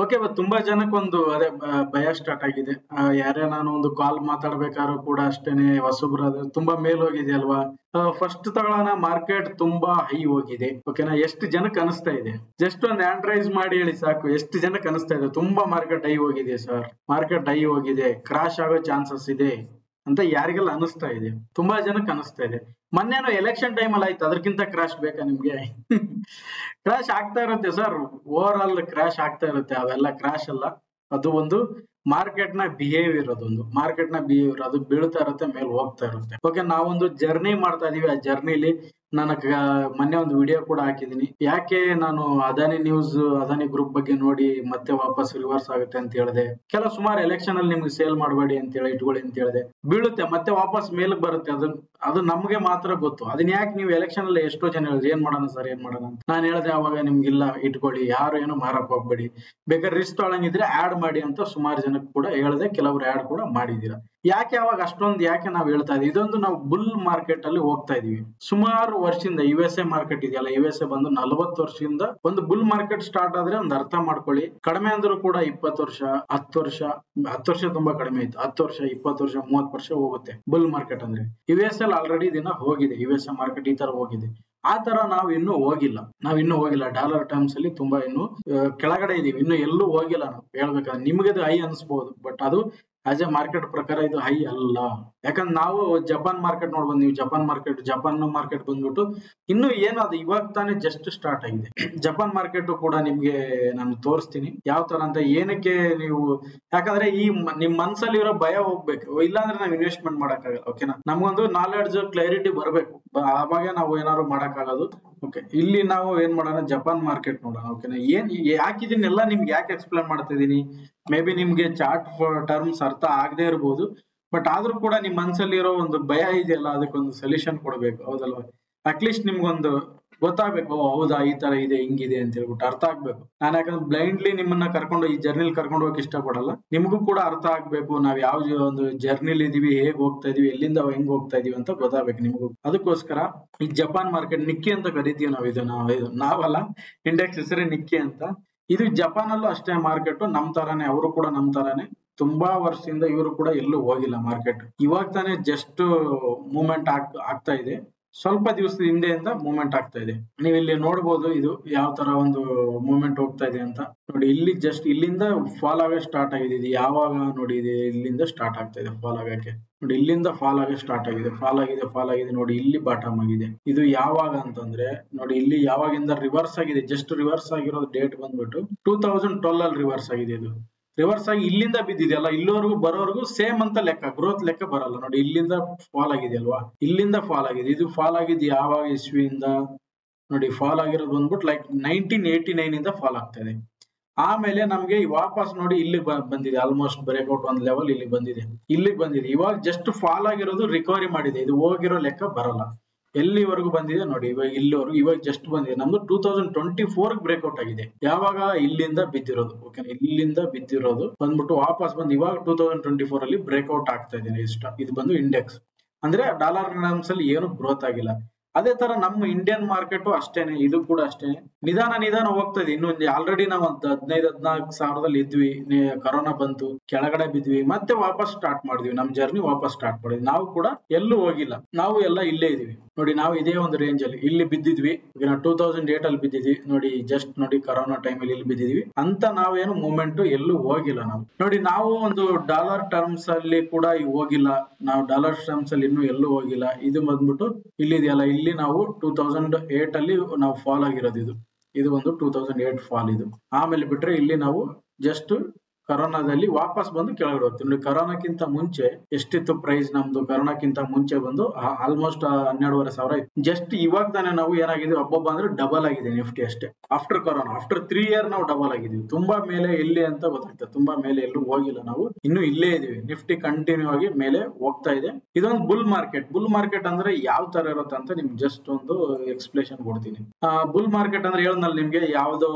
Okay. ತುಂಬಾ ಜನಕ್ಕೊಂದು ಅದೇ ಭಯ ಸ್ಟಾರ್ಟ್ ಆಗಿದೆ. ಯಾರೇ ನಾನು ಒಂದು ಕಾಲ್ ಮಾತಾಡ್ಬೇಕಾದ್ರೂ ಕೂಡ ಅಷ್ಟೇನೆ ಹೊಸಬ್ರು ಅದು ತುಂಬಾ ಮೇಲ್ ಹೋಗಿದೆ ಅಲ್ವಾ. ಫಸ್ಟ್ ತಗೊಳ್ಳೋಣ, ಮಾರ್ಕೆಟ್ ತುಂಬಾ ಹೈ ಹೋಗಿದೆ. ಓಕೆನಾ, ಎಷ್ಟು ಜನಕ್ಕೆ ಅನಿಸ್ತಾ ಇದೆ? ಜಸ್ಟ್ ಒಂದು ಆಂಡ್ರೈಸ್ ಮಾಡಿ ಹೇಳಿ ಸಾಕು, ಎಷ್ಟು ಜನಕ್ಕೆ ಅನಿಸ್ತಾ ಇದೆ ತುಂಬಾ ಮಾರ್ಕೆಟ್ ಹೈ ಹೋಗಿದೆ ಸರ್, ಮಾರ್ಕೆಟ್ ಹೈ ಹೋಗಿದೆ, ಕ್ರಾಶ್ ಆಗೋ ಚಾನ್ಸಸ್ ಇದೆ ಅಂತ ಯಾರಿಗೆಲ್ಲ ಅನಿಸ್ತಾ ಇದೆ? ತುಂಬಾ ಜನಕ್ಕೆ ಅನಿಸ್ತಾ ಇದೆ. ಮೊನ್ನೆನೋ ಎಲೆಕ್ಷನ್ ಟೈಮ್ ಅಲ್ಲಿ ಆಯ್ತು, ಅದಕ್ಕಿಂತ ಕ್ರಾಶ್ ಬೇಕಾ ನಿಮ್ಗೆ? ಕ್ರಾಶ್ ಆಗ್ತಾ ಇರುತ್ತೆ ಸರ್, ಓವರ್ ಆಲ್ ಕ್ರಾಶ್ ಆಗ್ತಾ ಇರುತ್ತೆ. ಅವೆಲ್ಲ ಕ್ರಾಶ್ ಅಲ್ಲ, ಅದು ಒಂದು ಮಾರ್ಕೆಟ್ ನ ಬಿಹೇವಿಯರ್, ಅದೊಂದು ಮಾರ್ಕೆಟ್ ನ ಬಿಹೇವಿಯರ್. ಅದು ಬೀಳ್ತಾ ಇರುತ್ತೆ, ಮೇಲೆ ಹೋಗ್ತಾ ಇರುತ್ತೆ. ಓಕೆ, ನಾವೊಂದು ಜರ್ನಿ ಮಾಡ್ತಾ ಇದೀವಿ. ಆ ಜರ್ನಿಲಿ ನಾನು ಮೊನ್ನೆ ಒಂದು ವಿಡಿಯೋ ಕೂಡ ಹಾಕಿದೀನಿ. ಯಾಕೆ ನಾನು ಅದಾನಿ ನ್ಯೂಸ್, ಅದಾನಿ ಗ್ರೂಪ್ ಬಗ್ಗೆ ನೋಡಿ ಮತ್ತೆ ವಾಪಸ್ ರಿವರ್ಸ್ ಆಗುತ್ತೆ ಅಂತ ಹೇಳಿದೆ. ಸುಮಾರು ಎಲೆಕ್ಷನ್ ಅಲ್ಲಿ ನಿಮ್ಗೆ ಸೇಲ್ ಮಾಡಬೇಡಿ ಅಂತ ಹೇಳಿ ಇಟ್ಕೊಳ್ಳಿ ಅಂತ ಹೇಳಿದೆ. ಬೀಳುತ್ತೆ, ಮತ್ತೆ ವಾಪಸ್ ಮೇಲಕ್ಕೆ ಬರುತ್ತೆ. ಅದು ನಮ್ಗೆ ಮಾತ್ರ ಗೊತ್ತು. ಅದನ್ನ ಯಾಕೆ ನೀವು ಎಲೆಕ್ಷನ್ ಅಲ್ಲಿ ಎಷ್ಟೋ ಜನ ಹೇಳಿದ್ರೆ ಏನ್ ಮಾಡೋಣ ಸರ್, ಏನ್ ಮಾಡೋಣ ಅಂತ ನಾನು ಹೇಳಿದೆ. ಅವಾಗ ನಿಮ್ಗಿಲ್ಲ, ಇಟ್ಕೊಳ್ಳಿ, ಯಾರು ಏನು ಮಾರಕ್ ಹೋಗ್ಬೇಡಿ, ಬೇಕಾದ್ರೆ ರಿಸ್ಕ್ ತೊಳಂಗಿದ್ರೆ ಆಡ್ ಮಾಡಿ ಅಂತ ಸುಮಾರು ಜನಕ್ಕೆ ಕೂಡ ಹೇಳಿದೆ. ಕೆಲವರು ಆಡ್ ಕೂಡ ಮಾಡಿದೀರಾ. ಯಾಕೆ ಅವಾಗ ಅಷ್ಟೊಂದು ಯಾಕೆ ನಾವು ಹೇಳ್ತಾ ಇದೀವಿ? ಇದೊಂದು ನಾವು ಬುಲ್ ಮಾರ್ಕೆಟ್ ಅಲ್ಲಿ ಹೋಗ್ತಾ ಇದೀವಿ. ಸುಮಾರು ವರ್ಷದಿಂದ US ಮಾರ್ಕೆಟ್ ಇದೆಯಲ್ಲ, US ಬಂದು 40 ವರ್ಷದಿಂದ ಒಂದು ಬುಲ್ ಮಾರ್ಕೆಟ್ ಸ್ಟಾರ್ಟ್ ಆದ್ರೆ ಒಂದು ಅರ್ಥ ಮಾಡ್ಕೊಳ್ಳಿ. ಕಡಿಮೆ ಅಂದ್ರೂ ಕೂಡ 20 ವರ್ಷ, 10 ವರ್ಷ, 10 ವರ್ಷ ತುಂಬಾ ಕಡಿಮೆ ಆಯ್ತು. 10 ವರ್ಷ, 20 ವರ್ಷ, 30 ವರ್ಷ ಹೋಗುತ್ತೆ ಬುಲ್ ಮಾರ್ಕೆಟ್ ಅಂದ್ರೆ. US ಅಲ್ಲಿ ಆಲ್ರೆಡಿ ದಿನ ಹೋಗಿದೆ, US ಮಾರ್ಕೆಟ್ ಈ ತರ ಹೋಗಿದೆ. ಆ ತರ ನಾವು ಇನ್ನೂ ಹೋಗಿಲ್ಲ. ಡಾಲರ್ ಟರ್ಮ್ಸ್ ಅಲ್ಲಿ ತುಂಬಾ ಇನ್ನು ಕೆಳಗಡೆ ಇದೀವಿ, ಇನ್ನು ಎಲ್ಲೂ ಹೋಗಿಲ್ಲ. ನಾವು ಹೇಳ್ಬೇಕಾದ್ರೆ ನಿಮ್ಗೆ ಅದು ಹೈ ಅನ್ಸ್ಬಹುದು, ಬಟ್ ಅದು ಆಸ್ ಎ ಮಾರ್ಕೆಟ್ ಪ್ರಕಾರ ಇದು ಹೈ ಅಲ್ಲ. ಯಾಕಂದ್ರೆ ನಾವು ಜಪಾನ್ ಮಾರ್ಕೆಟ್ ನೋಡ್ಬೋದು. ನೀವು ಜಪಾನ್ ಮಾರ್ಕೆಟ್ ಬಂದ್ಬಿಟ್ಟು ಇನ್ನು ಏನು ಅದು ಇವಾಗ ತಾನೇ ಜಸ್ಟ್ ಸ್ಟಾರ್ಟ್ ಆಗಿದೆ. ಜಪಾನ್ ಮಾರ್ಕೆಟ್ ಕೂಡ ನಿಮ್ಗೆ ನಾನು ತೋರಿಸ್ತೀನಿ ಯಾವ ತರ ಅಂತ. ಏನಕ್ಕೆ ನೀವು, ಯಾಕಂದ್ರೆ ಈ ನಿಮ್ ಮನ್ಸಲ್ಲಿ ಇರೋ ಭಯ ಹೋಗ್ಬೇಕು, ಇಲ್ಲಾಂದ್ರೆ ನಾವು ಇನ್ವೆಸ್ಟ್ಮೆಂಟ್ ಮಾಡಕ್ಕಾಗಲ್ಲ. ಓಕೆನಾ, ನಮ್ಗೊಂದು ನಾಲೆಡ್ಜ್ ಕ್ಲಾರಿಟಿ ಬರಬೇಕು, ಆವಾಗ ನಾವು ಏನಾದ್ರು ಮಾಡಕ್ಕಾಗೋದು. ಓಕೆ, ಇಲ್ಲಿ ನಾವು ಏನ್ ಮಾಡೋಣ, ಜಪಾನ್ ಮಾರ್ಕೆಟ್ ನೋಡೋಣ. ಓಕೆನಾ, ಯಾಕೆ ಇದನ್ನೆಲ್ಲ ನಿಮ್ಗೆ ಯಾಕೆ ಎಕ್ಸ್ಪ್ಲೇನ್ ಮಾಡ್ತಾ ಇದೀನಿ? ಮೇ ಬಿ ನಿಮ್ಗೆ ಚಾರ್ಟ್ ಟರ್ಮ್ಸ್ ಅರ್ಥ ಆಗದೆ ಇರಬಹುದು, ಬಟ್ ಆದ್ರೂ ಕೂಡ ನಿಮ್ ಮನ್ಸಲ್ಲಿ ಇರೋ ಒಂದು ಭಯ ಇದೆಯಲ್ಲ, ಅದಕ್ಕೊಂದು ಸೊಲ್ಯೂಷನ್ ಕೊಡ್ಬೇಕು, ಹೌದಲ್ವಾ? ಅಟ್ಲೀಸ್ಟ್ ನಿಮ್ಗೊಂದು ಗೊತ್ತಾಗ್ಬೇಕು, ಹೌದಾ ಈ ತರ ಇದೆ, ಹಿಂಗಿದೆ ಅಂತ ಹೇಳ್ಬಿಟ್ಟು ಅರ್ಥ ಆಗ್ಬೇಕು. ನಾನು ಯಾಕಂದ್ರೆ ಬ್ಲೈಂಡ್ಲಿ ನಿಮ್ಮನ್ನ ಕರ್ಕೊಂಡು ಈ ಜರ್ನಿಲಿ ಕರ್ಕೊಂಡು ಹೋಗಕ್ ಇಷ್ಟಪಡಲ್ಲ. ನಿಮಗೂ ಕೂಡ ಅರ್ಥ ಆಗ್ಬೇಕು, ನಾವ್ ಯಾವ ಒಂದು ಜರ್ನಿಲಿ ಇದೀವಿ, ಹೇಗ್ ಹೋಗ್ತಾ ಇದೀವಿ, ಎಲ್ಲಿಂದ ಹೆಂಗ್ ಹೋಗ್ತಾ ಇದೀವಿ ಅಂತ ಗೊತ್ತಾಗ್ಬೇಕು ನಿಮಗೂ. ಅದಕ್ಕೋಸ್ಕರ ಈ ಜಪಾನ್ ಮಾರ್ಕೆಟ್, ನಿಕ್ಕಿ ಅಂತ ಕರಿತೀವಿ ನಾವು. ನಾವಲ್ಲ, ಇಂಡೆಕ್ಸ್ ಹೆಸರೇ ನಿಕ್ಕಿ ಅಂತ. ಇದು ಜಪಾನ್ ಅಲ್ಲೂ ಅಷ್ಟೇ ಮಾರ್ಕೆಟ್, ನಮ್ ತರಾನೇ, ಅವರು ಕೂಡ ನಮ್ ತರಾನೇ. ತುಂಬಾ ವರ್ಷದಿಂದ ಇವರು ಕೂಡ ಎಲ್ಲೂ ಹೋಗಿಲ್ಲ ಮಾರ್ಕೆಟ್. ಇವಾಗ ತಾನೇ ಜಸ್ಟ್ ಮೂವ್ಮೆಂಟ್ ಆಗ್ತಾ ಇದೆ. ಸ್ವಲ್ಪ ದಿವಸದ ಹಿಂದೆಯಿಂದ ಮೂವ್ಮೆಂಟ್ ಆಗ್ತಾ ಇದೆ. ನೀವು ಇಲ್ಲಿ ನೋಡ್ಬೋದು, ಇದು ಯಾವ ತರ ಒಂದು ಮೂವ್ಮೆಂಟ್ ಹೋಗ್ತಾ ಇದೆ ಅಂತ ನೋಡಿ. ಇಲ್ಲಿ ಜಸ್ಟ್ ಇಲ್ಲಿಂದ ಫಾಲ್ ಆಗಕ್ಕೆ ಸ್ಟಾರ್ಟ್ ಆಗಿದೆ. ಇದು ಯಾವಾಗ ನೋಡಿ, ಇದು ಇಲ್ಲಿಂದ ಸ್ಟಾರ್ಟ್ ಆಗ್ತಾ ಇದೆ ಫಾಲ್ ಆಗಕ್ಕೆ. ನೋಡಿ, ಇಲ್ಲಿಂದ ಫಾಲ್ ಆಗಕ್ಕೆ ಸ್ಟಾರ್ಟ್ ಆಗಿದೆ, ಫಾಲ್ ಆಗಿದೆ ನೋಡಿ. ಇಲ್ಲಿ ಬಾಟಮ್ ಆಗಿದೆ. ಇದು ಯಾವಾಗ ಅಂತಂದ್ರೆ ನೋಡಿ, ಇಲ್ಲಿ ಯಾವಾಗಿಂದ ರಿವರ್ಸ್ ಆಗಿದೆ. ಜಸ್ಟ್ ರಿವರ್ಸ್ ಆಗಿರೋ ಡೇಟ್ ಬಂದ್ಬಿಟ್ಟು 2012 ಅಲ್ಲಿ ರಿವರ್ಸ್ ಆಗಿದೆ. ಇದು ರಿವರ್ಸ್ ಆಗಿ ಇಲ್ಲಿಂದ ಬಿದ್ದಿದೆಯಲ್ಲ, ಇಲ್ಲಿವರೆಗೂ ಬರೋವರೆಗೂ ಸೇಮ್ ಅಂತ ಲೆಕ್ಕ, ಗ್ರೋತ್ ಲೆಕ್ಕ ಬರಲ್ಲ. ನೋಡಿ, ಇಲ್ಲಿಂದ ಫಾಲ್ ಆಗಿದೆ ಅಲ್ವಾ, ಇಲ್ಲಿಂದ ಫಾಲ್ ಆಗಿದೆ. ಇದು ಫಾಲ್ ಆಗಿದ್ದು ಯಾವಾಗ ಇಸ್ವಿಯಿಂದ ನೋಡಿ, ಫಾಲ್ ಆಗಿರೋದು ಬಂದ್ಬಿಟ್ಟು ಲೈಕ್ 1989 ಇಂದ ಫಾಲ್ ಆಗ್ತಾ ಇದೆ. ಆಮೇಲೆ ನಮ್ಗೆ ವಾಪಸ್ ನೋಡಿ ಇಲ್ಲಿಗೆ ಬಂದಿದೆ. ಆಲ್ಮೋಸ್ಟ್ ಬ್ರೇಕ್ಔಟ್ ಒಂದು ಲೆವೆಲ್ ಇಲ್ಲಿಗೆ ಬಂದಿದೆ. ಇವಾಗ ಜಸ್ಟ್ ಫಾಲ್ ಆಗಿರೋದು ರಿಕವರಿ ಮಾಡಿದೆ. ಇದು ಹೋಗಿರೋ ಲೆಕ್ಕ ಬರಲ್ಲ. ಎಲ್ಲಿವರೆಗೂ ಬಂದಿದೆ ನೋಡಿ, ಇವಾಗ ಇಲ್ಲಿವರೆಗೂ. ಇವಾಗ ಜಸ್ಟ್ ಬಂದಿದೆ. ನಮ್ದು 2024 ಬ್ರೇಕ್ಔಟ್ ಆಗಿದೆ. ಯಾವಾಗ? ಇಲ್ಲಿಂದ ಬಿದ್ದಿರೋದು. ಓಕೆ, ಇಲ್ಲಿಂದ ಬಿದ್ದಿರೋದು ಬಂದ್ಬಿಟ್ಟು ವಾಪಸ್ ಬಂದು ಇವಾಗ 2024 ಅಲ್ಲಿ ಬ್ರೇಕ್ಔಟ್ ಆಗ್ತಾ ಇದೆ. ಇದು ಬಂದು ಇಂಡೆಕ್ಸ್ ಅಂದ್ರೆ ಡಾಲರ್ ಟರ್ಮ್ಸ್ ಅಲ್ಲಿ ಏನು ಗ್ರೋತ್ ಆಗಿಲ್ಲ. ಅದೇ ತರ ನಮ್ಮ ಇಂಡಿಯನ್ ಮಾರ್ಕೆಟ್ ಅಷ್ಟೇನೆ, ಇದು ಕೂಡ ಅಷ್ಟೇನೆ ನಿಧಾನ ಹೋಗ್ತಾ ಇದೆ. ಇನ್ನು ಆಲ್ರೆಡಿ ನಾವು ಒಂದು 15-14 ಸಾವಿರದಲ್ಲಿ ಇದ್ವಿ, ಕರೋನಾ ಬಂತು, ಕೆಳಗಡೆ ಬಿದ್ವಿ, ಮತ್ತೆ ವಾಪಸ್ ಸ್ಟಾರ್ಟ್ ಮಾಡಿದ್ವಿ. ನಮ್ ಜರ್ನಿ ವಾಪಸ್ ಸ್ಟಾರ್ಟ್ ಮಾಡಿದ್ವಿ. ನಾವು ಕೂಡ ಎಲ್ಲೂ ಹೋಗಿಲ್ಲ, ನಾವು ಎಲ್ಲ ಇಲ್ಲೇ ಇದೀವಿ ನೋಡಿ. ನಾವು ಇದೇ ಒಂದು ರೇಂಜ್ ಅಲ್ಲಿ ಇಲ್ಲಿ ಬಿದ್ದಿದ್ವಿ. 2008 ಅಲ್ಲಿ ಬಿದ್ದಿದ್ವಿ ನೋಡಿ. ಜಸ್ಟ್ ನೋಡಿ, ಕರೋನಾ ಟೈಮ್ ಅಲ್ಲಿ ಇಲ್ಲಿ ಬಿದ್ದಿದ್ವಿ ಅಂತ. ನಾವೇನು ಮೂವ್ಮೆಂಟ್ ಎಲ್ಲೂ ಹೋಗಿಲ್ಲ ನಾವು ನೋಡಿ. ನಾವು ಒಂದು ಡಾಲರ್ ಟರ್ಮ್ಸ್ ಅಲ್ಲಿ ಕೂಡ ಹೋಗಿಲ್ಲ. ನಾವು ಡಾಲರ್ ಟರ್ಮ್ಸ್ ಅಲ್ಲಿ ಇನ್ನೂ ಎಲ್ಲೂ ಹೋಗಿಲ್ಲ. ಇದು ಬಂದ್ಬಿಟ್ಟು ಇಲ್ಲಿದೆಯಲ್ಲ, ಇಲ್ಲಿ ನಾವು 2008 ಅಲ್ಲಿ ನಾವು ಫಾಲ್ ಆಗಿರೋದು. ಇದು ಒಂದು 2008 ಫಾಲ್. ಇದು ಆಮೇಲೆ ಬಿಟ್ರೆ ಇಲ್ಲಿ ನಾವು ಜಸ್ಟ್ ಕರೋನಾದಲ್ಲಿ ವಾಪಸ್ ಬಂದು ಕೆಳಗಡೆ ಹೋಗ್ತೀವಿ ನೋಡಿ. ಕರೋನಾಕ್ಕಿಂತ ಮುಂಚೆ ಎಷ್ಟಿತ್ತು ಪ್ರೈಸ್ ನಮ್ದು? ಕರೋನಾಕ್ಕಿಂತ ಮುಂಚೆ ಬಂದು ಆಲ್ಮೋಸ್ಟ್ 12,500 ಇತ್ತು. ಜಸ್ಟ್ ಇವಾಗ ತಾನೇ ನಾವು ಏನಾಗಿದೆ, ಹಬ್ಬ ಅಂದ್ರೆ ಡಬಲ್ ಆಗಿದೆ ನಿಫ್ಟಿ ಅಷ್ಟೇ. ಆಫ್ಟರ್ ಕರೋನಾ, ಆಫ್ಟರ್ 3 ಇಯರ್ ನಾವು ಡಬಲ್ ಆಗಿದೀವಿ. ತುಂಬಾ ಮೇಲೆ ಎಲ್ಲಿ ಅಂತ ಗೊತ್ತಾಗ್ತದೆ. ತುಂಬಾ ಮೇಲೆ ಎಲ್ಲೂ ಹೋಗಿಲ್ಲ ನಾವು, ಇನ್ನು ಇಲ್ಲೇ ಇದೀವಿ. ನಿಫ್ಟಿ ಕಂಟಿನ್ಯೂ ಆಗಿ ಮೇಲೆ ಹೋಗ್ತಾ ಇದೆ. ಇದೊಂದು ಬುಲ್ ಮಾರ್ಕೆಟ್ ಅಂದ್ರೆ ಯಾವ ತರ ಇರುತ್ತೆ ಅಂತ ನಿಮ್ಗೆ ಜಸ್ಟ್ ಒಂದು ಎಕ್ಸ್ಪ್ಲೇಷನ್ ಕೊಡ್ತೀನಿ. ಬುಲ್ ಮಾರ್ಕೆಟ್ ಅಂದ್ರೆ ಹೇಳದ್ನಲ್ಲ ನಿಮ್ಗೆ, ಯಾವ್ದೋ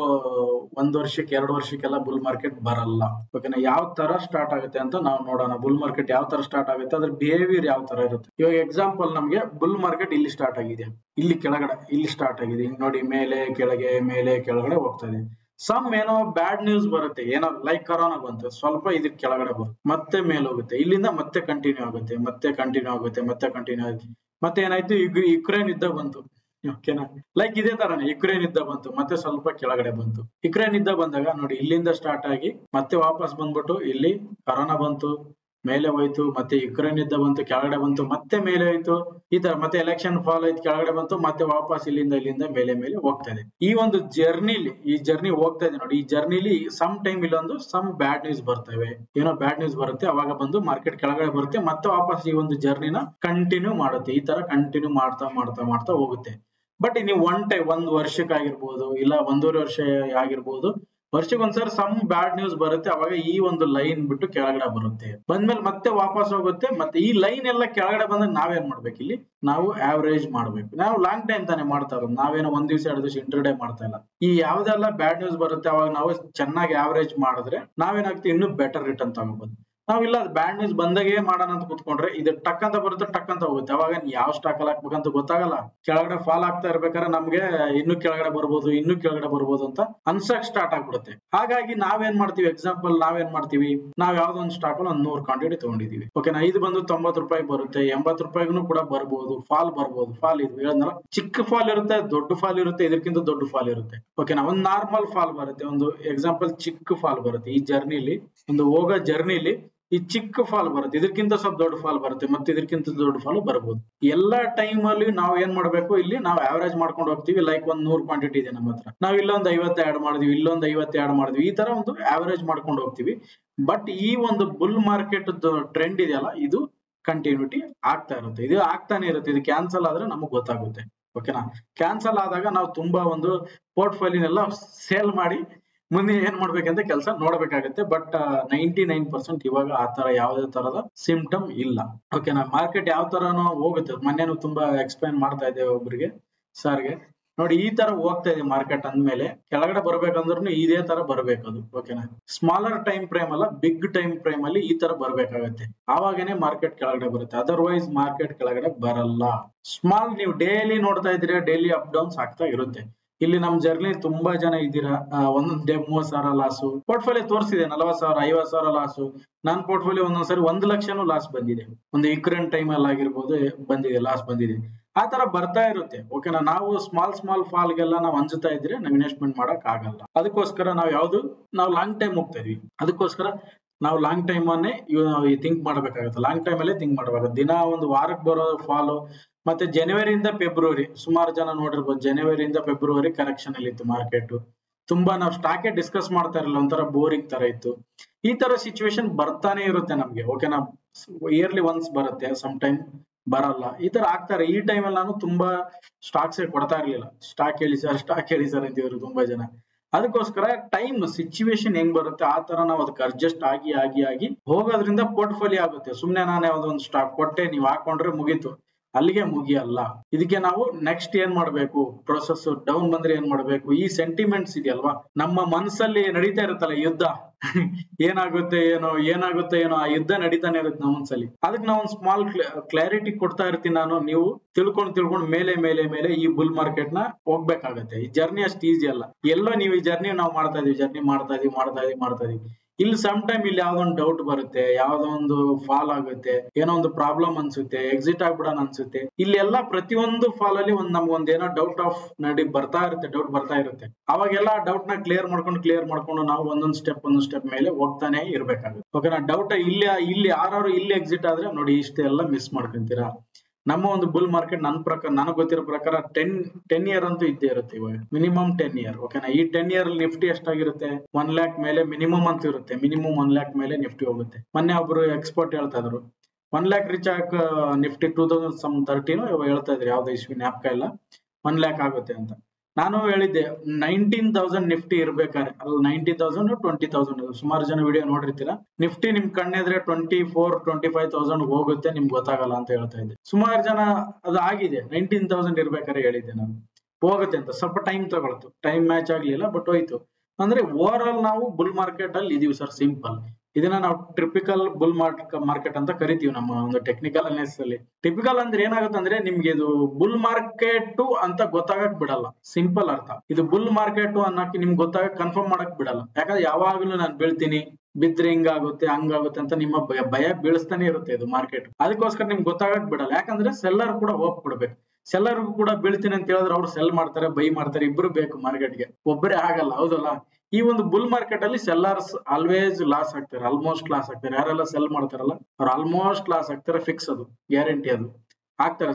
1 ವರ್ಷಕ್ಕೆ 2 ವರ್ಷಕ್ಕೆಲ್ಲ ಬುಲ್ ಮಾರ್ಕೆಟ್ ಬರಲ್ಲ. ಓಕೆನಾ, ಯಾವ ತರ ಸ್ಟಾರ್ಟ್ ಆಗುತ್ತೆ ಅಂತ ನಾವು ನೋಡೋಣ. ಬುಲ್ ಮಾರ್ಕೆಟ್ ಯಾವ ತರ ಸ್ಟಾರ್ಟ್ ಆಗುತ್ತೆ, ಅದ್ರ ಬಿಹೇವಿಯರ್ ಯಾವ ತರ ಇರುತ್ತೆ. ಇವಾಗ ಎಕ್ಸಾಂಪಲ್, ನಮ್ಗೆ ಬುಲ್ ಮಾರ್ಕೆಟ್ ಇಲ್ಲಿ ಸ್ಟಾರ್ಟ್ ಆಗಿದೆ, ಇಲ್ಲಿ ಕೆಳಗಡೆ ಇಲ್ಲಿ ಸ್ಟಾರ್ಟ್ ಆಗಿದೆ ನೋಡಿ. ಮೇಲೆ ಕೆಳಗಡೆ ಹೋಗ್ತಾ ಇದೆ. ಸಮ್ ಏನೋ ಬ್ಯಾಡ್ ನ್ಯೂಸ್ ಬರುತ್ತೆ, ಏನೋ ಲೈಕ್ ಕರೋನಾ ಬಂತು, ಸ್ವಲ್ಪ ಇದಕ್ಕೆ ಕೆಳಗಡೆ ಬರುತ್ತೆ, ಮತ್ತೆ ಮೇಲೆ ಹೋಗುತ್ತೆ, ಇಲ್ಲಿಂದ ಮತ್ತೆ ಕಂಟಿನ್ಯೂ ಆಗುತ್ತೆ, ಮತ್ತೆ ಕಂಟಿನ್ಯೂ ಆಗುತ್ತೆ, ಮತ್ತೆ ಕಂಟಿನ್ಯೂ ಆಗುತ್ತೆ. ಮತ್ತೆ ಏನಾಯ್ತು, ಈಗ ಯುಕ್ರೇನ್ ಯುದ್ಧ ಬಂತು, ಓಕೆನಾ. ಲೈಕ್ ಇದೇ ತರನೇ ಯುಕ್ರೇನ್ ಯುದ್ಧ ಬಂತು, ಮತ್ತೆ ಸ್ವಲ್ಪ ಕೆಳಗಡೆ ಬಂತು. ಯುಕ್ರೇನ್ ಯುದ್ಧ ಬಂದಾಗ ನೋಡಿ, ಇಲ್ಲಿಂದ ಸ್ಟಾರ್ಟ್ ಆಗಿ ಮತ್ತೆ ವಾಪಸ್ ಬಂದ್ಬಿಟ್ಟು ಇಲ್ಲಿ ಕರೋನಾ ಬಂತು, ಮೇಲೆ ಹೋಯ್ತು, ಮತ್ತೆ ಯುಕ್ರೇನ್ ಯುದ್ಧ ಬಂತು, ಕೆಳಗಡೆ ಬಂತು, ಮತ್ತೆ ಮೇಲೆ ಹೋಯ್ತು, ಈ ತರ ಮತ್ತೆ ಎಲೆಕ್ಷನ್ ಫಾಲ್ ಆಯ್ತು, ಕೆಳಗಡೆ ಬಂತು, ಮತ್ತೆ ವಾಪಸ್ ಇಲ್ಲಿಂದ ಮೇಲೆ ಮೇಲೆ ಹೋಗ್ತಾ ಇದೆ. ಈ ಒಂದು ಜರ್ನಿಲಿ, ಈ ಜರ್ನಿ ಹೋಗ್ತಾ ಇದೆ ನೋಡಿ, ಈ ಜರ್ನಿಲಿ ಸಮ್ ಟೈಮ್ ಇಲ್ಲೊಂದು ಸಮ್ ಬ್ಯಾಡ್ ನ್ಯೂಸ್ ಬರ್ತವೆ, ಏನೋ ಬ್ಯಾಡ್ ನ್ಯೂಸ್ ಬರುತ್ತೆ, ಅವಾಗ ಬಂದು ಮಾರ್ಕೆಟ್ ಕೆಳಗಡೆ ಬರುತ್ತೆ, ಮತ್ತೆ ವಾಪಸ್ ಈ ಒಂದು ಜರ್ನಿನ ಕಂಟಿನ್ಯೂ ಮಾಡುತ್ತೆ. ಈ ತರ ಕಂಟಿನ್ಯೂ ಮಾಡ್ತಾ ಮಾಡ್ತಾ ಮಾಡ್ತಾ ಹೋಗುತ್ತೆ. ಬಟ್ ನೀವು ಒಂದ್ ವರ್ಷಕ್ಕಾಗಿರ್ಬೋದು, ಇಲ್ಲ 1.5 ವರ್ಷ ಆಗಿರ್ಬೋದು, ವರ್ಷಕ್ಕೊಂದ್ಸರಿ ಸಮ್ ಬ್ಯಾಡ್ ನ್ಯೂಸ್ ಬರುತ್ತೆ, ಅವಾಗ ಈ ಒಂದು ಲೈನ್ ಬಿಟ್ಟು ಕೆಳಗಡೆ ಬರುತ್ತೆ, ಬಂದ್ಮೇಲೆ ಮತ್ತೆ ವಾಪಸ್ ಹೋಗುತ್ತೆ. ಮತ್ತೆ ಈ ಲೈನ್ ಎಲ್ಲ ಕೆಳಗಡೆ ಬಂದಾಗ ನಾವೇನ್ ಮಾಡ್ಬೇಕು, ಇಲ್ಲಿ ನಾವು ಆವರೇಜ್ ಮಾಡ್ಬೇಕು. ನಾವು ಲಾಂಗ್ ಟೈಮ್ ತಾನೇ ಮಾಡ್ತಾ ಇರೋದು, ನಾವೇನೋ 1 ದಿವಸ 2 ದಿವಸ ಇಂಟರ್ಡೇ ಮಾಡ್ತಾ ಇಲ್ಲ. ಈ ಯಾವ್ದೆಲ್ಲ ಬ್ಯಾಡ್ ನ್ಯೂಸ್ ಬರುತ್ತೆ ಅವಾಗ ನಾವು ಚೆನ್ನಾಗಿ ಆವರೇಜ್ ಮಾಡಿದ್ರೆ ನಾವೇನಾಗ್ತೀವಿ, ಇನ್ನೂ ಬೆಟರ್ ರಿಟರ್ನ್ ತಗೋಬಹುದು. ನಾವಿಲ್ಲ ಬ್ಯಾಡ್ ನ್ಯೂಸ್ ಬಂದಾಗೆ ಮಾಡೋಣ ಅಂತ ಕುತ್ಕೊಂಡ್ರೆ ಇದು ಟಕ್ ಅಂತ ಬರುತ್ತೆ, ಟಕ್ ಅಂತ ಹೋಗುತ್ತೆ, ಅವಾಗ ಯಾವ ಸ್ಟಾಕ್ ಅಲ್ಲಿ ಹಾಕ್ಬೇಕಂತ ಗೊತ್ತಾಗಲ್ಲ. ಕೆಳಗಡೆ ಫಾಲ್ ಆಗ್ತಾ ಇರ್ಬೇಕಾದ್ರೆ ನಮ್ಗೆ ಇನ್ನೂ ಕೆಳಗಡೆ ಬರ್ಬೋದು ಅಂತ ಅನ್ಸಕ್ ಸ್ಟಾರ್ಟ್ ಆಗ್ಬಿಡುತ್ತೆ. ಹಾಗಾಗಿ ನಾವೇನ್ ಮಾಡ್ತೀವಿ, ಎಕ್ಸಾಂಪಲ್ ನಾವೇನ್ ಮಾಡ್ತೀವಿ, ನಾವ್ ಯಾವ್ದೋ ಒಂದು ಸ್ಟಾಕ್ ಅಲ್ಲಿ 100 ಕ್ವಾಂಟಿಟಿ ತಗೊಂಡಿದೀವಿ, ಓಕೆನಾ. ಇದು ಬಂದು 90 ರೂಪಾಯಿ ಬರುತ್ತೆ, 80 ರೂಪಾಯಿಗೂ ಕೂಡ ಬರ್ಬೋದು, ಫಾಲ್ ಬರ್ಬೋದು. ಫಾಲ್ ಇದು ಹೇಳದ್ನಲ್ಲ, ಚಿಕ್ಕ ಫಾಲ್ ಇರುತ್ತೆ, ದೊಡ್ಡ ಫಾಲ್ ಇರುತ್ತೆ, ಇದಕ್ಕಿಂತ ದೊಡ್ಡ ಫಾಲ್ ಇರುತ್ತೆ, ಓಕೆನಾ. ಒಂದು ನಾರ್ಮಲ್ ಫಾಲ್ ಬರುತ್ತೆ, ಒಂದು ಎಕ್ಸಾಂಪಲ್ ಚಿಕ್ಕ ಫಾಲ್ ಬರುತ್ತೆ. ಈ ಜರ್ನಿಲಿ, ಒಂದು ಹೋಗೋ ಜರ್ನಿಲಿ ಈ ಚಿಕ್ಕ ಫಾಲ್ ಬರುತ್ತೆ, ಇದಕ್ಕಿಂತ ಸ್ವಲ್ಪ ದೊಡ್ಡ ಫಾಲ್ ಬರುತ್ತೆ, ಮತ್ತೆ ಇದಕ್ಕಿಂತ ದೊಡ್ಡ ಫಾಲ್ ಬರ್ಬೋದು. ಎಲ್ಲಾ ಟೈಮ್ ಅಲ್ಲಿ ನಾವ್ ಏನ್ ಮಾಡ್ಬೇಕು, ಇಲ್ಲಿ ನಾವು ಆವರೇಜ್ ಮಾಡ್ಕೊಂಡು ಹೋಗ್ತೀವಿ. ಲೈಕ್ ಒಂದ್ 100 ಕ್ವಾಂಟಿಟಿ ಇದೆ ನಮ್ಮ ಹತ್ರ, ನಾವ್ ಇಲ್ಲೊಂದ್ 50 ಆಡ್ ಮಾಡಿದ್ವಿ, ಇಲ್ಲೊಂದ್ 50 ಆಡ್ ಮಾಡಿದ್ವಿ, ಈ ತರ ಒಂದು ಆವರೇಜ್ ಮಾಡ್ಕೊಂಡು ಹೋಗ್ತೀವಿ. ಬಟ್ ಈ ಒಂದು ಬುಲ್ ಮಾರ್ಕೆಟ್ ಟ್ರೆಂಡ್ ಇದೆಯಲ್ಲ, ಇದು ಕಂಟಿನ್ಯೂಟಿ ಆಗ್ತಾ ಇರುತ್ತೆ, ಇದು ಆಗ್ತಾನೆ ಇರುತ್ತೆ. ಇದು ಕ್ಯಾನ್ಸಲ್ ಆದ್ರೆ ನಮಗ್ ಗೊತ್ತಾಗುತ್ತೆ, ಓಕೆನಾ. ಕ್ಯಾನ್ಸಲ್ ಆದಾಗ ನಾವು ತುಂಬಾ ಒಂದು ಪೋರ್ಟ್ಫೋಲಿಯೋನೆಲ್ಲ ಸೇಲ್ ಮಾಡಿ ಮುಂದೆ ಏನ್ ಮಾಡ್ಬೇಕಂತ ಕೆಲಸ ನೋಡ್ಬೇಕಾಗತ್ತೆ. ಬಟ್ 99% ಇವಾಗ ಆ ತರ ಯಾವುದೇ ತರದ ಸಿಂಪ್ಟಮ್ ಇಲ್ಲ, ಓಕೆನಾ. ಮಾರ್ಕೆಟ್ ಯಾವ ತರನೋ ಹೋಗುತ್ತೆ. ಮೊನ್ನೆನೂ ತುಂಬಾ ಎಕ್ಸ್ಪ್ಲೈನ್ ಮಾಡ್ತಾ ಇದ್ದೆ ಒಬ್ರಿಗೆ, ಸರ್ಗೆ, ನೋಡಿ ಈ ತರ ಹೋಗ್ತಾ ಇದೆ ಮಾರ್ಕೆಟ್ ಅಂದ್ಮೇಲೆ ಕೆಳಗಡೆ ಬರ್ಬೇಕಂದ್ರೂ ಇದೇ ತರ ಬರ್ಬೇಕದು, ಓಕೆನಾ. ಸ್ಮಾಲರ್ ಟೈಮ್ ಫ್ರೇಮ್ ಅಲ್ಲ, ಬಿಗ್ ಟೈಮ್ ಫ್ರೇಮ್ ಅಲ್ಲಿ ಈ ತರ ಬರ್ಬೇಕಾಗತ್ತೆ, ಆವಾಗನೇ ಮಾರ್ಕೆಟ್ ಕೆಳಗಡೆ ಬರುತ್ತೆ, ಅದರ್ವೈಸ್ ಮಾರ್ಕೆಟ್ ಕೆಳಗಡೆ ಬರಲ್ಲ. ಸ್ಮಾಲ್ ನೀವು ಡೈಲಿ ನೋಡ್ತಾ ಇದ್ರೆ ಡೈಲಿ ಅಪ್ ಡೌನ್ಸ್ ಆಗ್ತಾ ಇರುತ್ತೆ. ಇಲ್ಲಿ ನಮ್ ಜರ್ನಿ ತುಂಬಾ ಜನ ಇದ್ದೀರಾ, ಒಂದೊಂದ್ ಡೇ 30,000 ಲಾಸು, ಪೋರ್ಟ್ಫೋಲಿಯೋ ತೋರಿಸಿದೆ 40,000 50,000 ಲಾಸು. ನಾನ್ ಪೋರ್ಟ್ಫೋಲಿಯೋ ಒಂದೊಂದ್ಸರಿ 1 ಲಕ್ಷನೂ ಲಾಸ್ ಬಂದಿದೆ, ಒಂದು ಯುಕ್ರೇನ್ ಟೈಮ್ ಅಲ್ಲಿ ಆಗಿರ್ಬೋದು ಬಂದಿದೆ, ಲಾಸ್ ಬಂದಿದೆ. ಆ ತರ ಬರ್ತಾ ಇರುತ್ತೆ, ಓಕೆನಾ. ನಾವು ಸ್ಮಾಲ್ ಫಾಲ್ಗೆಲ್ಲ ನಾವು ಅಂಜುತ್ತಾ ಇದ್ರೆ ನಾವು ಇನ್ವೆಸ್ಟ್ಮೆಂಟ್ ಮಾಡಕ್ ಆಗಲ್ಲ. ಅದಕ್ಕೋಸ್ಕರ ನಾವು ಲಾಂಗ್ ಟೈಮ್ ಹೋಗ್ತಾ ಇದೀವಿ, ಅದಕ್ಕೋಸ್ಕರ ನಾವು ಲಾಂಗ್ ಟೈಮ್ ಅನ್ನೇ ಥಿಂಕ್ ಮಾಡ್ಬೇಕಾಗುತ್ತೆ, ಲಾಂಗ್ ಟೈಮ್ ಅಲ್ಲೇ ಥಿಂಕ್ ಮಾಡ್ಬೇಕು. ದಿನ ಒಂದು ವಾರಕ್ಕೆ ಬರೋ ಫಾಲು, ಮತ್ತೆ ಜನವರಿಯಿಂದ ಫೆಬ್ರವರಿ ಸುಮಾರು ಜನ ನೋಡಿರ್ಬೋದು, ಜನವರಿಯಿಂದ ಫೆಬ್ರವರಿ ಕರೆಕ್ಷನ್ ಅಲ್ಲಿ ಇತ್ತು ಮಾರ್ಕೆಟ್. ತುಂಬಾ ನಾವು ಸ್ಟಾಕೆ ಡಿಸ್ಕಸ್ ಮಾಡ್ತಾ ಇರಲಿಲ್ಲ, ಒಂಥರ ಬೋರಿಂಗ್ ತರ ಇತ್ತು. ಈ ತರ ಸಿಚುವೇಶನ್ ಬರ್ತಾನೆ ಇರುತ್ತೆ ನಮ್ಗೆ, ಓಕೆನಾ. ಇಯರ್ಲಿ ಒನ್ಸ್ ಬರುತ್ತೆ, ಸಮ್ ಟೈಮ್ ಬರಲ್ಲ, ಈ ತರ ಆಗ್ತಾರೆ. ಈ ಟೈಮ್ ಅಲ್ಲಿ ನಾನು ತುಂಬಾ ಸ್ಟಾಕ್ಸ್ ಕೊಡ್ತಾ ಇರ್ಲಿಲ್ಲ, ಸ್ಟಾಕ್ ಹೇಳಿ ಸರ್ ಅಂತಿದ್ರು ತುಂಬಾ ಜನ. ಅದಕ್ಕೋಸ್ಕರ ಟೈಮ್ ಸಿಚುವೇಶನ್ ಹೆಂಗ್ ಬರುತ್ತೆ ಆ ತರ ನಾವು ಅದಕ್ಕೆ ಅಡ್ಜಸ್ಟ್ ಆಗಿ ಹೋಗೋದ್ರಿಂದ ಪೋರ್ಟ್ಫೋಲಿಯೋ ಆಗುತ್ತೆ. ಸುಮ್ನೆ ನಾನು ಯಾವ್ದೊಂದು ಸ್ಟಾಕ್ ಕೊಟ್ಟೆ ನೀವು ಹಾಕೊಂಡ್ರೆ ಮುಗೀತು, ಅಲ್ಲಿಗೆ ಮುಗಿಯಲ್ಲ. ಇದಕ್ಕೆ ನಾವು ನೆಕ್ಸ್ಟ್ ಏನ್ ಮಾಡ್ಬೇಕು, ಪ್ರೊಸೆಸ್ ಡೌನ್ ಬಂದ್ರೆ ಏನ್ ಮಾಡ್ಬೇಕು, ಈ ಸೆಂಟಿಮೆಂಟ್ಸ್ ಇದೆಯಲ್ವಾ ನಮ್ಮ ಮನಸ್ಸಲ್ಲಿ ನಡೀತಾ ಇರುತ್ತಲ್ಲ ಯುದ್ಧ ಏನಾಗುತ್ತೆ ಏನೋ ಆ ಯುದ್ಧ ನಡೀತಾನೆ ಇರುತ್ತೆ ನಮ್ಮ ಮನಸ್ಸಲ್ಲಿ. ಅದಕ್ಕೆ ನಾವು ಒಂದು ಸ್ಮಾಲ್ ಕ್ಲಾರಿಟಿ ಕೊಡ್ತಾ ಇರ್ತೀನಿ ನಾನು, ನೀವು ತಿಳ್ಕೊಂಡು ಮೇಲೆ ಈ ಬುಲ್ ಮಾರ್ಕೆಟ್ ನ ಹೋಗ್ಬೇಕಾಗತ್ತೆ. ಈ ಜರ್ನಿ ಅಷ್ಟು ಈಸಿ ಅಲ್ಲ. ಎಲ್ಲೋ ನೀವು ಈ ಜರ್ನಿ ನಾವು ಮಾಡ್ತಾ ಇದೀವಿ. ಇಲ್ಲಿ ಸಮ್ ಟೈಮ್ ಇಲ್ಲಿ ಯಾವ್ದೋ ಒಂದು ಡೌಟ್ ಬರುತ್ತೆ, ಯಾವ್ದೋ ಒಂದು ಫಾಲ್ ಆಗುತ್ತೆ, ಏನೋ ಒಂದು ಪ್ರಾಬ್ಲಮ್ ಅನ್ಸುತ್ತೆ, ಎಕ್ಸಿಟ್ ಆಗ್ಬಿಡೋಣ ಅನ್ಸುತ್ತೆ. ಇಲ್ಲಿ ಎಲ್ಲ ಪ್ರತಿಯೊಂದು ಫಾಲ್ ಅಲ್ಲಿ ನಮ್ಗೊಂದು ಏನೋ ಡೌಟ್ ಬರ್ತಾ ಇರುತ್ತೆ. ಅವಾಗೆಲ್ಲ ಡೌಟ್ ನ ಕ್ಲಿಯರ್ ಮಾಡ್ಕೊಂಡು ನಾವು ಒಂದೊಂದು ಸ್ಟೆಪ್ ಮೇಲೆ ಹೋಗ್ತಾನೆ ಇರ್ಬೇಕಾಗುತ್ತೆ, ಓಕೆನಾ. ಡೌಟ್ ಇಲ್ಲಿ ಯಾರು ಇಲ್ಲಿ ಎಕ್ಸಿಟ್ ಆದ್ರೆ ನೋಡಿ ಇಷ್ಟೆಲ್ಲ ಮಿಸ್ ಮಾಡ್ಕೊಂತೀರಾ. ನಮ್ಮ ಒಂದು ಬುಲ್ ಮಾರ್ಕೆಟ್ ನನಗೆ ಗೊತ್ತಿರೋ ಪ್ರಕಾರ 10 ಇಯರ್ ಅಂತೂ ಇದ್ದೇ ಇರುತ್ತೆ, ಇವಾಗ ಮಿನಿಮಮ್ 10 ಇಯರ್, ಓಕೆನಾ. ಈ 10 ಇಯರ್ ನಿಫ್ಟಿ ಎಷ್ಟಾಗಿರುತ್ತೆ, 1 lakh ಮೇಲೆ ಮಿನಿಮಮ್ ಅಂತ ಇರುತ್ತೆ, ಮಿನಿಮಮ್ 1 lakh ಮೇಲೆ ನಿಫ್ಟಿ ಹೋಗುತ್ತೆ. ಮೊನ್ನೆ ಒಬ್ರು ಎಕ್ಸ್ಪರ್ಟ್ ಹೇಳ್ತಾ ಇದ್ರು 1 lakh ರೀಚ್ ಆಗ ನಿಫ್ಟಿ 2013 ಹೇಳ್ತಾ ಇದ್ರು, ಯಾವ್ದು ಇಸ್ವಿ ಜ್ಞಾಪಕ ಇಲ್ಲ, 1 lakh ಆಗುತ್ತೆ ಅಂತ. ನಾನು ಹೇಳಿದ್ದೆ 19,000 ನಿಫ್ಟಿ ಇರ್ಬೇಕಾದ್ರೆ, ಅಲ್ಲ 19,000 20,000, ಸುಮಾರು ಜನ ವಿಡಿಯೋ ನೋಡಿರ್ತೀರಾ. ನಿಫ್ಟಿ ನಿಮ್ ಕಣ್ಣೆದ್ರೆ 24-25,000 ಹೋಗುತ್ತೆ, ನಿಮ್ಗೆ ಗೊತ್ತಾಗಲ್ಲ ಅಂತ ಹೇಳ್ತಾ ಇದ್ದೆ. ಸುಮಾರು ಜನ ಅದು ಆಗಿದೆ, 19,000 ಇರ್ಬೇಕಾದ್ರೆ ಹೇಳಿದ್ದೆ ನಾನು, ಹೋಗುತ್ತೆ ಅಂತ. ಸ್ವಲ್ಪ ಟೈಮ್ ತಗೊಳ್ತು, ಟೈಮ್ ಮ್ಯಾಚ್ ಆಗ್ಲಿಲ್ಲ, ಬಟ್ ಹೋಯ್ತು. ಅಂದ್ರೆ ಓವರ್ ಆಲ್ ನಾವು ಬುಲ್ ಮಾರ್ಕೆಟ್ ಅಲ್ಲಿ ಇದೀವಿ ಸರ್, ಸಿಂಪಲ್. ಇದನ್ನ ನಾವು ಟ್ರಿಪಿಕಲ್ ಬುಲ್ ಮಾರ್ಕೆಟ್ ಅಂತ ಕರಿತೀವಿ ನಮ್ಮ ಒಂದು ಟೆಕ್ನಿಕಲ್ ಅನಾಲಿಸಿಸ್ ಅಲ್ಲಿ. ಟಿಪಿಕಲ್ ಅಂದ್ರೆ ಏನಾಗುತ್ತೆ ಅಂದ್ರೆ ನಿಮ್ಗೆ ಇದು ಬುಲ್ ಮಾರ್ಕೆಟ್ ಅಂತ ಗೊತ್ತಾಗಕ್ ಬಿಡಲ್ಲ. ಸಿಂಪಲ್ ಅರ್ಥ, ಇದು ಬುಲ್ ಮಾರ್ಕೆಟ್ ಅನ್ನಕ್ಕೆ ನಿಮ್ಗೆ ಗೊತ್ತಾಗಕ್ ಕನ್ಫರ್ಮ್ ಮಾಡಕ್ ಬಿಡಲ್ಲ. ಯಾಕಂದ್ರೆ ಯಾವಾಗ್ಲೂ ನಾನು ಬೀಳ್ತೀನಿ, ಬಿದ್ರೆ ಹಿಂಗಾಗುತ್ತೆ ಹಂಗಾಗುತ್ತೆ ಅಂತ ನಿಮ್ಮ ಭಯ ಬೀಳಿಸ್ತಾನೆ ಇರುತ್ತೆ ಇದು ಮಾರ್ಕೆಟ್. ಅದಕ್ಕೋಸ್ಕರ ನಿಮ್ಗೆ ಗೊತ್ತಾಗಕ್ ಬಿಡಲ್ಲ. ಯಾಕಂದ್ರೆ ಸೆಲ್ಲರ್ ಕೂಡ ಹೋಪ್ ಕೊಡ್ಬೇಕು. ಸೆಲ್ಲರ್ಗೂ ಕೂಡ ಬೀಳ್ತೀನಿ ಅಂತ ಹೇಳಿದ್ರೆ ಅವ್ರು ಸೆಲ್ ಮಾಡ್ತಾರೆ, ಬೈ ಮಾಡ್ತಾರೆ, ಇಬ್ರು ಬೇಕು ಮಾರ್ಕೆಟ್ಗೆ, ಒಬ್ಬರೇ ಆಗಲ್ಲ. ಹೌದಲ್ಲ? ಈ ಒಂದು ಬುಲ್ ಮಾರ್ಕೆಟ್ ಅಲ್ಲಿ ಸೆಲ್ಲರ್ಸ್ ಆಲ್ವೇಸ್ ಲಾಸ್ ಆಗ್ತಾರೆ, ಆಲ್ಮೋಸ್ಟ್ ಲಾಸ್ ಆಗ್ತಾರೆ. ಯಾರೆಲ್ಲ ಸೆಲ್ ಮಾಡ್ತಾರಲ್ಲ ಅವ್ರು ಆಲ್ಮೋಸ್ಟ್ ಲಾಸ್ ಆಗ್ತಾರೆ, ಫಿಕ್ಸ್, ಅದು ಗ್ಯಾರಂಟಿ, ಅದು ಆಗ್ತಾರೆ.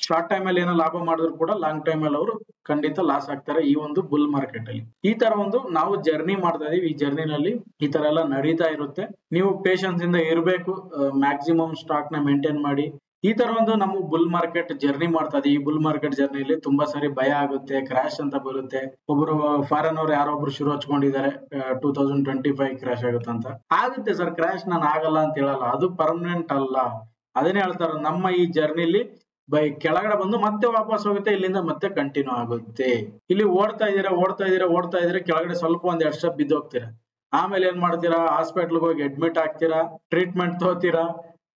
ಶಾರ್ಟ್ ಟೈಮ್ ಅಲ್ಲಿ ಏನೋ ಲಾಭ ಮಾಡಿದ್ರು ಕೂಡ ಲಾಂಗ್ ಟೈಮ್ ಅಲ್ಲಿ ಅವರು ಖಂಡಿತ ಲಾಸ್ ಆಗ್ತಾರೆ ಈ ಒಂದು ಬುಲ್ ಮಾರ್ಕೆಟ್ ಅಲ್ಲಿ. ಈ ತರ ಒಂದು ನಾವು ಜರ್ನಿ ಮಾಡ್ತಾ ಇದೀವಿ. ಈ ಜರ್ನಿನಲ್ಲಿ ಈ ತರ ಎಲ್ಲ ನಡೀತಾ ಇರುತ್ತೆ. ನೀವು ಪೇಷನ್ಸ್ ಇಂದ ಇರಬೇಕು, ಮ್ಯಾಕ್ಸಿಮಮ್ ಸ್ಟಾಕ್ ನ ಮೇಂಟೈನ್ ಮಾಡಿ. ಈ ತರ ಒಂದು ನಮ್ಮ ಬುಲ್ ಮಾರ್ಕೆಟ್ ಜರ್ನಿ ಮಾಡ್ತಾ ಇದೀವಿ. ಈ ಬುಲ್ ಮಾರ್ಕೆಟ್ ಜರ್ನಿಲಿ ತುಂಬಾ ಸಾರಿ ಭಯ ಆಗುತ್ತೆ, ಕ್ರಾಶ್ ಅಂತ ಬರುತ್ತೆ. ಒಬ್ರು ಫಾರಿನ್ ಅವ್ರು ಯಾರೊಬ್ರು ಶುರು ಹಚ್ಕೊಂಡಿದ್ದಾರೆ 2025 ಕ್ರಾಶ್ ಆಗುತ್ತೆ ಅಂತ. ಆಗುತ್ತೆ ಸರ್ ಕ್ರಾಶ್, ನಾನು ಆಗಲ್ಲ ಅಂತ ಹೇಳಲ್ಲ, ಅದು ಪರ್ಮನೆಂಟ್ ಅಲ್ಲ. ಅದನ್ನೇ ಹೇಳ್ತಾರ, ನಮ್ಮ ಈ ಜರ್ನಿಲಿ ಕೆಳಗಡೆ ಬಂದು ಮತ್ತೆ ವಾಪಸ್ ಹೋಗುತ್ತೆ, ಇಲ್ಲಿಂದ ಮತ್ತೆ ಕಂಟಿನ್ಯೂ ಆಗುತ್ತೆ. ಇಲ್ಲಿ ಓಡ್ತಾ ಇದೀರಾ ಕೆಳಗಡೆ ಸ್ವಲ್ಪ ಒಂದ್ 2 ಸ್ಟೆಪ್ ಬಿದ್ದು ಹೋಗ್ತೀರಾ. ಆಮೇಲೆ ಏನ್ ಮಾಡ್ತೀರಾ, ಹಾಸ್ಪಿಟ್ಲ್ಗೆ ಹೋಗಿ ಅಡ್ಮಿಟ್ ಆಗ್ತೀರಾ, ಟ್ರೀಟ್ಮೆಂಟ್ ತಗೋತೀರಾ,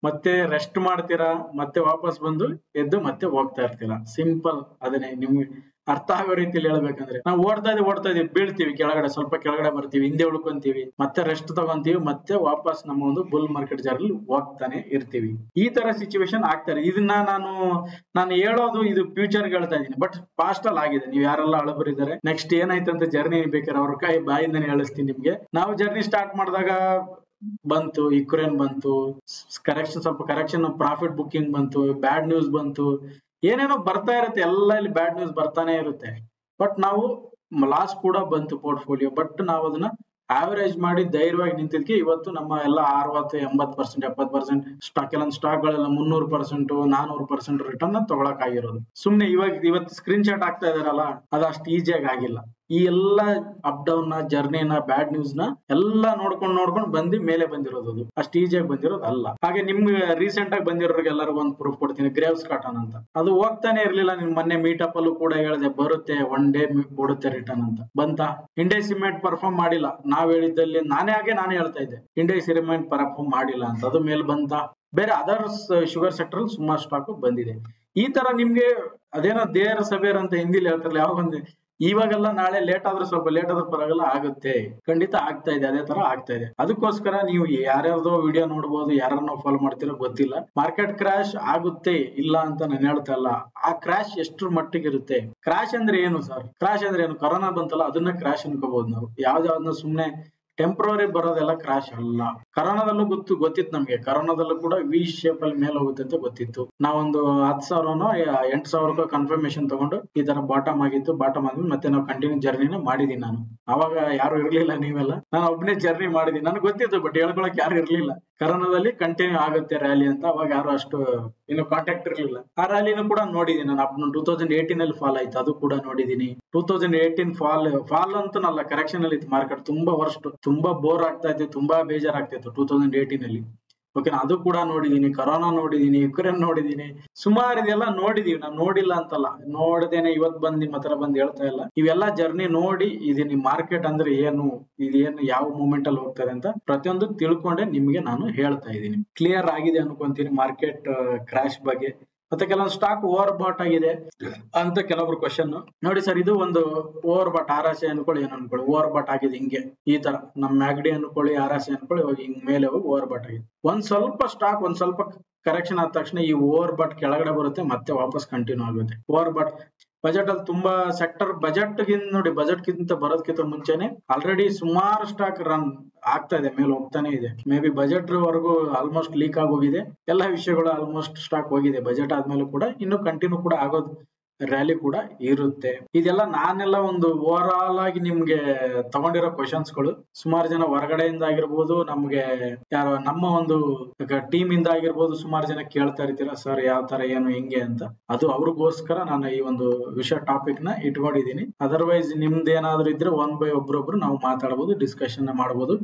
ಮತ್ತೆ ರೆಸ್ಟ್ ಮಾಡ್ತೀರಾ, ಮತ್ತೆ ವಾಪಸ್ ಬಂದು ಎದ್ದು ಮತ್ತೆ ಹೋಗ್ತಾ ಇರ್ತೀರಾ. ಸಿಂಪಲ್. ಅದನ್ನೇ ನಿಮ್ಗೆ ಅರ್ಥ ಆಗೋ ರೀತಿಯಲ್ಲಿ ಹೇಳ್ಬೇಕಂದ್ರೆ, ನಾವು ಓಡ್ತಾ ಇದೀವಿ, ಬೀಳ್ತೀವಿ, ಕೆಳಗಡೆ ಸ್ವಲ್ಪ ಕೆಳಗಡೆ ಬರ್ತೀವಿ, ಹಿಂದೆ ಉಳ್ಕೊಂತೀವಿ, ಮತ್ತೆ ರೆಸ್ಟ್ ತಗೊಂತೀವಿ, ಮತ್ತೆ ವಾಪಸ್ ನಮ್ಮ ಒಂದು ಬುಲ್ ಮಾರ್ಕೆಟ್ ಜರ್ನಿ ಹೋಗ್ತಾನೆ ಇರ್ತೀವಿ. ಈ ತರ ಸಿಚುವೇಶನ್ ಆಗ್ತಾರೆ. ಇದನ್ನ ನಾನು ಹೇಳೋದು ಇದು ಫ್ಯೂಚರ್ ಹೇಳ್ತಾ ಇದೀನಿ, ಬಟ್ ಪಾಸ್ಟ್ ಅಲ್ಲಿ ಆಗಿದೆ. ನೀವು ಯಾರೆಲ್ಲ ಹಳಬರಿದ್ದಾರೆ, ನೆಕ್ಸ್ಟ್ ಏನಾಯ್ತಂತ ಜರ್ನಿ ಬೇಕಾದ್ರೆ ಅವ್ರ ಬಾಯಿಂದಾನೆ ಹೇಳಿಸ್ತೀನಿ ನಿಮ್ಗೆ. ನಾವು ಜರ್ನಿ ಸ್ಟಾರ್ಟ್ ಮಾಡಿದಾಗ ಬಂತು ಯುಕ್ರೇನ್ ಬಂತು, ಸ್ವಲ್ಪ ಕರೆಕ್ಷನ್, ಪ್ರಾಫಿಟ್ ಬುಕ್ಕಿಂಗ್ ಬಂತು, ಬ್ಯಾಡ್ ನ್ಯೂಸ್ ಬಂತು, ಏನೇನೋ ಬರ್ತಾ ಇರುತ್ತೆ. ಎಲ್ಲ ಇಲ್ಲಿ ಬ್ಯಾಡ್ ನ್ಯೂಸ್ ಬರ್ತಾನೆ ಇರುತ್ತೆ. ಬಟ್ ನಾವು ಲಾಸ್ ಕೂಡ ಬಂತು ಪೋರ್ಟ್ಫೋಲಿಯೋ, ಬಟ್ ನಾವು ಅದನ್ನ ಆವರೇಜ್ ಮಾಡಿ ಧೈರ್ಯವಾಗಿ ನಿಂತಿದ್ಕೆ ಇವತ್ತು ನಮ್ಮ ಎಲ್ಲ 60, 80%, 70% ಸ್ಟಾಕ್, ಕೆಲವೊಂದು ಸ್ಟಾಕ್ ಗಳೆಲ್ಲ 300%, 400% ರಿಟರ್ನ್ ತಗೊಳಕ್ ಆಗಿರೋದು. ಸುಮ್ನೆ ಇವತ್ತು ಸ್ಕ್ರೀನ್ ಶಾಟ್ ಆಗ್ತಾ ಇದಾರಲ್ಲ, ಅದು ಅಷ್ಟು ಈಸಿಯಾಗಿ ಆಗಿಲ್ಲ. ಈ ಎಲ್ಲ ಅಪ್ ಡೌನ್ ನ ಜರ್ನಿನ, ಬ್ಯಾಡ್ ನ್ಯೂಸ್ ನ ಎಲ್ಲ ನೋಡ್ಕೊಂಡು ಬಂದು ಮೇಲೆ ಬಂದಿರೋದು, ಅದು ಅಷ್ಟು ಈಸಿಯಾಗಿ ಬಂದಿರೋದು ಅಲ್ಲ. ಹಾಗೆ ನಿಮ್ಗೆ ರೀಸೆಂಟ್ ಆಗಿ ಬಂದಿರೋರಿಗೆ ಎಲ್ಲರಿಗೂ ಒಂದು ಪ್ರೂಫ್ ಕೊಡ್ತೀನಿ, ಗ್ರೇವ್ಸ್ ಕಾಟನ್ ಅಂತ. ಅದು ಹೋಗ್ತಾನೆ ಇರ್ಲಿಲ್ಲ. ನಿಮ್ ಮೊನ್ನೆ ಮೀಟಪ್ ಅಲ್ಲೂ ಕೂಡ ಹೇಳಿದೆ, ಬರುತ್ತೆ ಒನ್ ಡೇ ಕೊಡುತ್ತೆ ರಿಟರ್ನ್ ಅಂತ. ಬಂತ? ಇಂಡಿಯಾ ಸಿಮೆಂಟ್ ಪರ್ಫಾರ್ಮ್ ಮಾಡಿಲ್ಲ. ನಾವ್ ಹೇಳಿದ್ದಲ್ಲಿ ನಾನೇ ಹೇಳ್ತಾ ಇದ್ದೆ, ಇಂಡಿಯಾ ಸಿಮೆಂಟ್ ಪರ್ಫಾರ್ಮ್ ಮಾಡಿಲ್ಲ ಅಂತ. ಅದು ಮೇಲೆ ಬಂತ? ಬೇರೆ ಅದರ್ಸ್ ಶುಗರ್ ಸೆಕ್ಟರ್ ಅಲ್ಲಿ ಸುಮಾರು ಸ್ಟಾಕ್ ಬಂದಿದೆ. ಈ ತರ ನಿಮ್ಗೆ ಅದೇನೋ ದೇರ್ ಸಬೇರ್ ಅಂತ ಹಿಂದಿಲಿ ಹೇಳ್ತಾರಲ್ಲ, ಯಾವ ಬಂದಿ ಇವಾಗೆಲ್ಲ ನಾಳೆ ಲೇಟ್ ಆದ್ರೂ ಪರವಾಗಿಲ್ಲ, ಆಗುತ್ತೆ, ಖಂಡಿತ ಆಗ್ತಾ ಇದೆ. ಅದೇ ತರ ಆಗ್ತಾ ಇದೆ. ಅದಕ್ಕೋಸ್ಕರ ನೀವು ಯಾರ್ಯಾರ್ದೋ ವಿಡಿಯೋ ನೋಡ್ಬೋದು, ಯಾರನ್ನ ಫಾಲೋ ಮಾಡ್ತಿರೋ ಗೊತ್ತಿಲ್ಲ. ಮಾರ್ಕೆಟ್ ಕ್ರಾಶ್ ಆಗುತ್ತೆ, ಇಲ್ಲ ಅಂತ ನಾನು ಹೇಳ್ತಾ ಇಲ್ಲ. ಆ ಕ್ರಾಶ್ ಎಷ್ಟ್ರ ಮಟ್ಟಿಗೆ ಇರುತ್ತೆ? ಕ್ರಾಶ್ ಅಂದ್ರೆ ಏನು ಸರ್? ಕ್ರಾಶ್ ಅಂದ್ರೆ ಏನು? ಕೊರೋನಾ ಬಂತಲ್ಲ, ಅದನ್ನ ಕ್ರಾಶ್ ಅನ್ಕೋಬಹುದು ನಾವು. ಯಾವ್ದಾವ್ದನ್ನ ಸುಮ್ನೆ ಟೆಂಪ್ರವರಿ ಬರೋದೆಲ್ಲ ಕ್ರಾಶ್ ಅಲ್ಲ. ಕರೋನಾದಲ್ಲೂ ಗೊತ್ತಿತ್ತು ನಮ್ಗೆ. ಕರೋನಾದಲ್ಲೂ ಕೂಡ ವಿ ಶೇಪ್ ಅಲ್ಲಿ ಮೇಲೆ ಹೋಗುತ್ತೆ ಅಂತ ಗೊತ್ತಿತ್ತು. ನಾವೊಂದು 10,000ನೋ 8,000 ಕನ್ಫರ್ಮೇಶನ್ ತಗೊಂಡು ಈ ತರ ಬಾಟಮ್ ಆಗಿತ್ತು. ಬಾಟಮ್ ಆದ್ಮೇಲೆ ಮತ್ತೆ ನಾವು ಕಂಟಿನ್ಯೂ ಜರ್ನಿನ ಮಾಡಿದೀನಿ ನಾನು. ಅವಾಗ ಯಾರು ಇರ್ಲಿಲ್ಲ, ನೀವೆಲ್ಲ. ನಾನು ಒಬ್ಬನೇ ಜರ್ನಿ ಮಾಡಿದೀನಿ, ನನಗೆ ಗೊತ್ತಿತ್ತು, ಬಟ್ ಹೇಳ್ಕೊಳಕ್ ಯಾರು ಇರ್ಲಿಲ್ಲ. ಕರೋನಾದಲ್ಲಿ ಕಂಟಿನ್ಯೂ ಆಗುತ್ತೆ ರ್ಯಾಲಿ ಅಂತ. ಅವಾಗ ಯಾರು ಅಷ್ಟು ಇನ್ನು ಕಾಂಟ್ಯಾಕ್ಟ್ ಇರ್ಲಿಲ್ಲ. ಆ ರ್ಯಾಲಿನೂ ಕೂಡ ನೋಡಿದೀನಿ ನಾನು. 2018 ಅಲ್ಲಿ ಫಾಲ್ ಆಯ್ತು, ಅದು ಕೂಡ ನೋಡಿದೀನಿ. 2018 ಫಾಲ್ ಅಂತನಲ್ಲ, ಕರೆಕ್ಷನ್ ಅಲ್ಲಿ ಇತ್ತು ಮಾರ್ಕೆಟ್. ತುಂಬಾ ವರ್ಷ, ತುಂಬಾ ಬೋರ್ ಆಗ್ತಾ ಇತ್ತು, ತುಂಬಾ ಬೇಜಾರಾಗ್ತಿತ್ತು 2018 ಅಲ್ಲಿ. ಓಕೆನಾ? ಅದು ಕೂಡ ನೋಡಿದೀನಿ. ಕರೋನಾ ನೋಡಿದೀನಿ, ಯುಕ್ರೇನ್ ನೋಡಿದೀನಿ, ಸುಮಾರು ಇದೆಲ್ಲ ನೋಡಿದೀವಿ. ನಾವು ನೋಡಿಲ್ಲ ಅಂತಲ್ಲ, ನೋಡ್ದೇನೆ ಇವತ್ ಬಂದ್ ನಿಮ್ ಹತ್ರ ಬಂದ್ ಹೇಳ್ತಾ ಇಲ್ಲ. ಇವೆಲ್ಲ ಜರ್ನಿ ನೋಡಿ ಇದೀನಿ. ಮಾರ್ಕೆಟ್ ಅಂದ್ರೆ ಏನು, ಇದೇನು, ಯಾವ ಮೂಮೆಂಟ್ ಅಲ್ಲಿ ಹೋಗ್ತಾರೆ ಅಂತ ಪ್ರತಿಯೊಂದು ತಿಳ್ಕೊಂಡೆ ನಿಮ್ಗೆ ನಾನು ಹೇಳ್ತಾ ಇದ್ದೀನಿ. ಕ್ಲಿಯರ್ ಆಗಿದೆ ಅನ್ಕೊಂತೀನಿ ಮಾರ್ಕೆಟ್ ಕ್ರಾಶ್ ಬಗ್ಗೆ. ಮತ್ತೆ ಕೆಲವೊಂದು ಸ್ಟಾಕ್ ಓವರ್ ಬಾಟ್ ಆಗಿದೆ ಅಂತ ಕೆಲವೊಬ್ರು ಕ್ವಶನ್. ನೋಡಿ ಸರ್, ಇದು ಒಂದು ಓವರ್ ಬಾಟ್, ಆರಾಸೆ ಅನ್ಕೊಳ್ಳಿ, ಏನ್ ಅನ್ಕೊಳ್ಳಿ, ಓವರ್ ಬಾಟ್ ಆಗಿದೆ ಹಿಂಗೆ. ಈ ತರ ನಮ್ ಮ್ಯಾಗ್ಡಿ ಅನ್ಕೊಳ್ಳಿ, ಆರಾಸೆ ಅನ್ಕೊಳ್ಳಿ, ಇವಾಗ ಹಿಂಗ್ ಮೇಲೆ ಹೋಗಿ ಓವರ್ ಬಾಟ್ ಆಗಿದೆ. ಒಂದ್ ಸ್ವಲ್ಪ ಕರೆಕ್ಷನ್ ಆದ ತಕ್ಷಣ ಈ ಓವರ್ ಬಾಟ್ ಕೆಳಗಡೆ ಬರುತ್ತೆ, ಮತ್ತೆ ವಾಪಸ್ ಕಂಟಿನ್ಯೂ ಆಗುತ್ತೆ. ಓವರ್ ಬಾಟ್ ಬಜೆಟ್ ಅಲ್ಲಿ ತುಂಬಾ ಸೆಕ್ಟರ್ ಬಜೆಟ್ ಗಿಂತ ಬರೋದಕ್ಕಿಂತ ಮುಂಚೆನೆ ಆಲ್ರೆಡಿ ಸುಮಾರು ಸ್ಟಾಕ್ ರನ್ ಆಗ್ತಾ ಇದೆ, ಮೇಲೆ ಹೋಗ್ತಾನೆ ಇದೆ. ಮೇ ಬಿ ಬಜೆಟ್ ವರೆಗೂ ಆಲ್ಮೋಸ್ಟ್ ಲೀಕ್ ಆಗೋಗಿದೆ. ಎಲ್ಲಾ ವಿಷಯಗಳು ಆಲ್ಮೋಸ್ಟ್ ಸ್ಟಾಕ್ ಹೋಗಿದೆ. ಬಜೆಟ್ ಆದ್ಮೇಲೆ ಕೂಡ ಇನ್ನು ಕಂಟಿನ್ಯೂ ಕೂಡ ಆಗೋದು, ರ್ಯಾಲಿ ಕೂಡ ಇರುತ್ತೆ. ಇದೆಲ್ಲ ನಾನೆಲ್ಲ ಒಂದು ಓವರ್ ಆಲ್ ಆಗಿ ನಿಮ್ಗೆ ತಗೊಂಡಿರೋ ಕ್ವಶನ್ಸ್ ಗಳು. ಸುಮಾರು ಜನ ಹೊರಗಡೆಯಿಂದ ಆಗಿರ್ಬೋದು, ನಮ್ಗೆ ಯಾರೋ ನಮ್ಮ ಒಂದು ಟೀಮ್ ಇಂದ ಆಗಿರ್ಬೋದು, ಸುಮಾರು ಜನ ಕೇಳ್ತಾ ಇರ್ತೀರಾ, ಸರ್ ಯಾವ ತರ ಏನು ಹಿಂಗೆ ಅಂತ. ಅದು ಅವ್ರಿಗೋಸ್ಕರ ನಾನು ಈ ಒಂದು ವಿಷಯ ಟಾಪಿಕ್ ನ ಇಟ್ಕೊಂಡಿದೀನಿ. ಅದರ್ವೈಸ್ ನಿಮ್ದು ಏನಾದ್ರು ಇದ್ರೆ ಒನ್ ಬೈ ಒಬ್ರೊಬ್ರು ನಾವು ಮಾತಾಡಬಹುದು, ಡಿಸ್ಕಷನ್ ಮಾಡಬಹುದು.